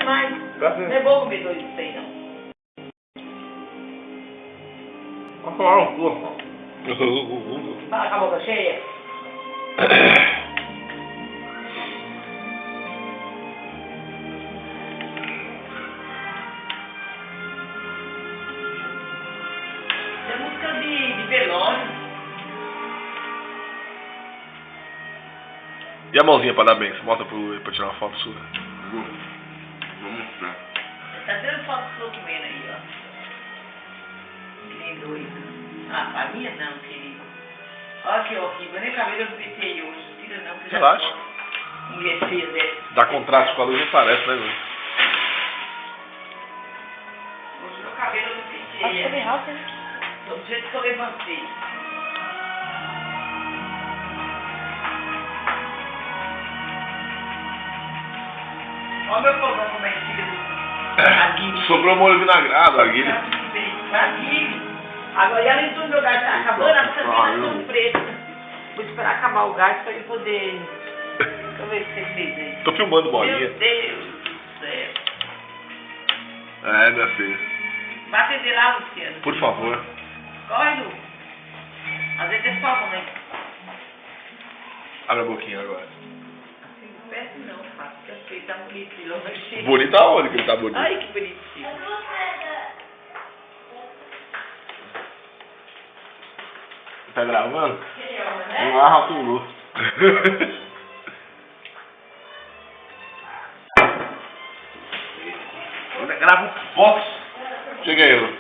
mais. Não é bom comer 2 disso aí, não. Vamos falar um pouco. Fala com a boca cheia. É música de velório. E a mãozinha pra dar bem? Você mostra pra tirar uma foto sua? Vou mostrar. Tá tirando foto sua comendo aí, ó. Que nem doido. Ah, pra minha não, querido. Olha que horrível. Nem cabelo eu pentei hoje. Tira não, que já Relaxa. mulher feia dessa. Dá contraste com a luz, não parece, né, velho? Hoje meu cabelo eu Acho que pentei. é bem rápido, né? Do jeito que eu levantei. Olha meu fogão como é que fica. Arguilha. Sobrou molho vinagrado, arguilha. Arguilha. Agora, e além de tudo, meu gás tá acabando, a família tudo preta. Vou esperar acabar o gás pra ele poder... Deixa eu ver o que você fez aí. Tô filmando bolinha. Meu Deus do céu. É, minha filha. Vai atender lá, Luciano. Por favor. Corre, Lu. Às vezes é só, né? Abre a boquinha agora. Assim, não peço não, Fábio. Porque eu sei, tá bonitinho. Eu achei. Bonito aonde que ele tá bonito? Ai, que bonitinho. Tá gravando? Né? Não é Rato Lu. Grava um Fox. Chega aí, Lu.